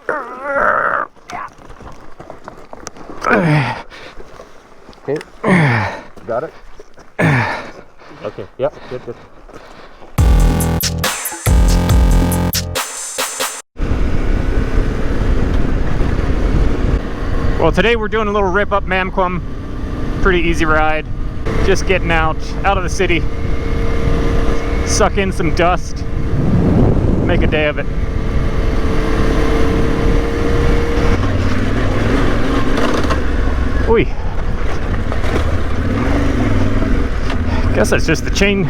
Okay. Got it? Okay, yep, good, good. Well, today we're doing a little rip up Mamquam. Pretty easy ride. Just getting out of the city. Suck in some dust. Make a day of it. Oy. Guess that's just the chain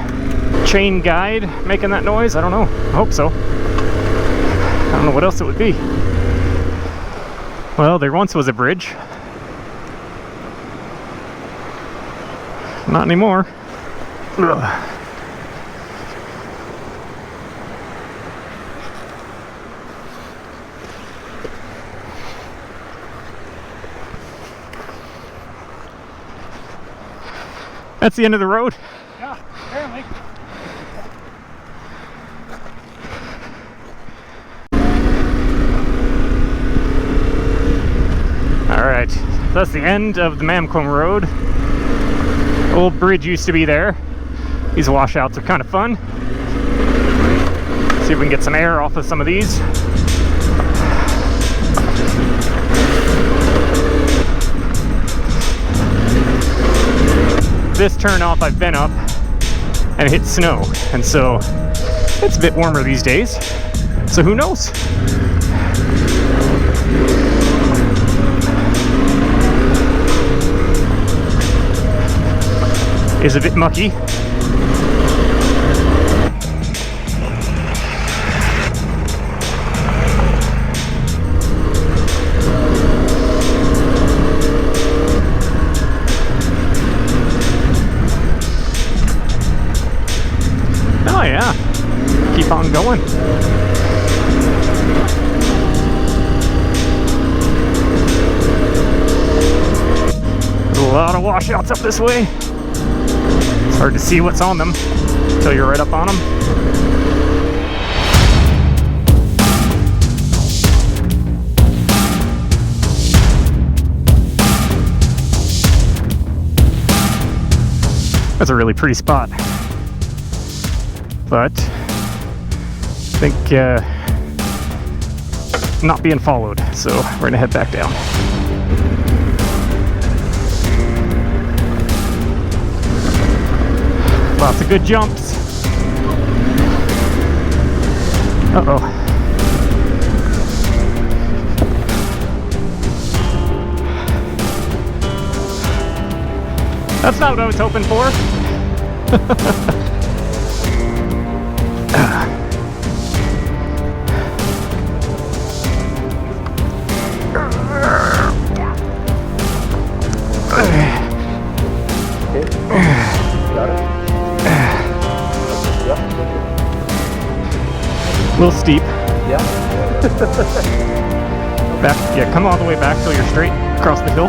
guide making that noise. I don't know. I hope so. I don't know what else it would be. Well, there once was a bridge. Not anymore. Ugh. That's the end of the road. Yeah, apparently. Alright, that's the end of the Mamquam Road. Old bridge used to be there. These washouts are kind of fun. See if we can get some air off of some of these. This turnoff I've been up and it hit snow, and so it's a bit warmer these days, so who knows? Is a bit mucky. Oh yeah, keep on going. There's a lot of washouts up this way. It's hard to see what's on them until you're right up on them. That's a really pretty spot. But I think not being followed, so we're gonna head back down. Lots of good jumps. Uh-oh. That's not what I was hoping for. A little steep. Yeah. Back, yeah, come all the way back till you're straight across the hill.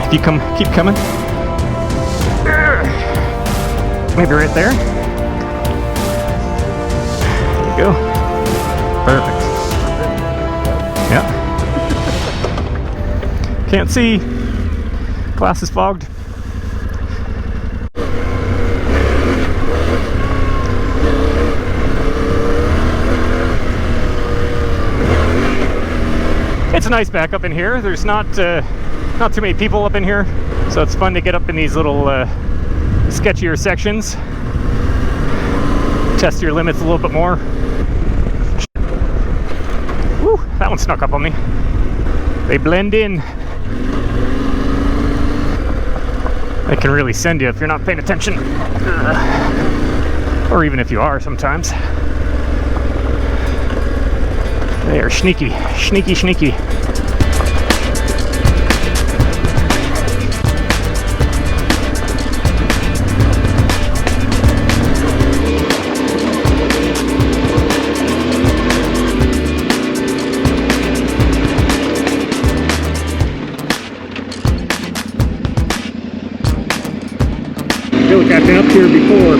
If you keep coming. Maybe right there. There you go. Perfect. Yeah. Can't see. Glass is fogged. It's nice back up in here. There's not too many people up in here, so it's fun to get up in these little sketchier sections. Test your limits a little bit more. Woo, that one snuck up on me. They blend in. They can really send you if you're not paying attention. Or even if you are sometimes. They are sneaky, sneaky, sneaky. I feel like I've been up here before.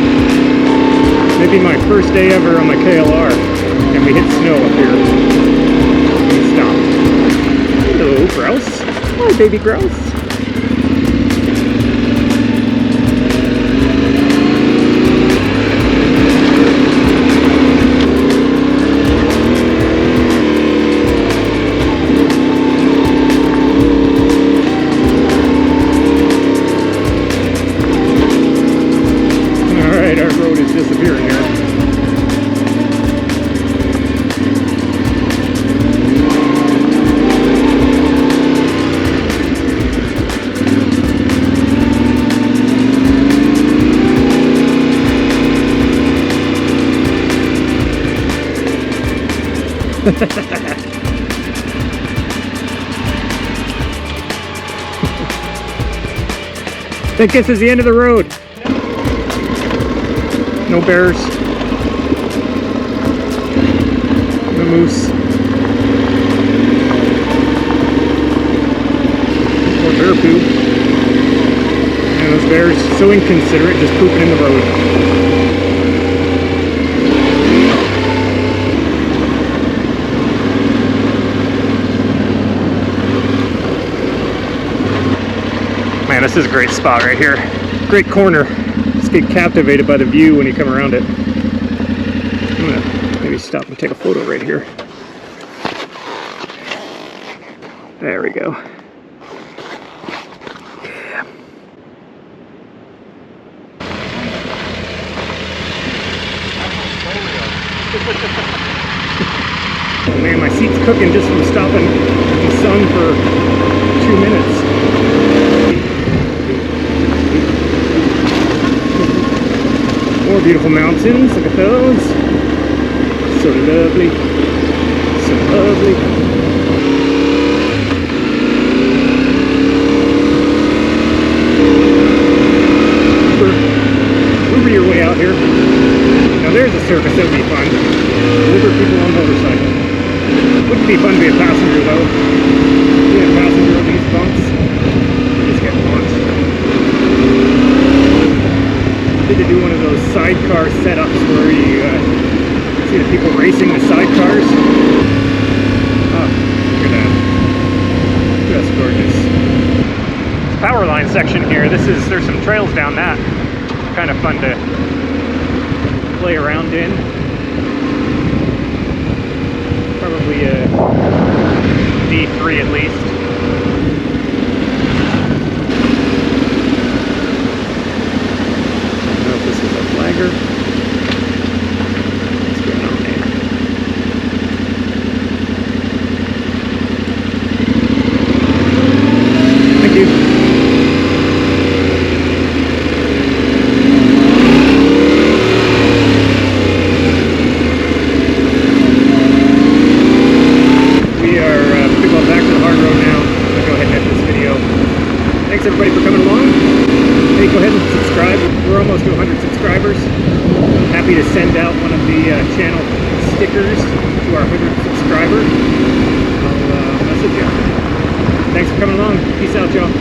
Maybe my first day ever on my KLR, and we hit snow up here. grouse. Hi, baby grouse. Alright, our road is disappearing here. I think this is the end of the road. No bears. No moose. Or bear poop. And those bears, so inconsiderate, just pooping in the road. Man, this is a great spot right here. Great corner. Just get captivated by the view when you come around it. I'm gonna maybe stop and take a photo right here. There we go. Yeah. Oh man, my seat's cooking just from stopping in the sun for 2 minutes. More beautiful mountains, look at those. So lovely. So lovely. Uber your way out here. Now there's a service that would be fun. Uber people on motorcycle. Wouldn't be fun to be a passenger though. Being a passenger on these bumps, you just get launched. To do one of those sidecar setups where you see the people racing the sidecars. Oh, look at that. Just gorgeous. Power line section here. There's some trails down that. Kind of fun to play around in. Probably a D3 at least. Flagger. What's going on there? Thank you. We are pretty well back to the hard road now. I'm going to go ahead and end this video. Thanks everybody for coming along. Hey, go ahead and subscribe. We're almost to 100 subscribers. I'm happy to send out one of the channel stickers to our 100th subscriber. I'll message you. Thanks for coming along. Peace out, y'all.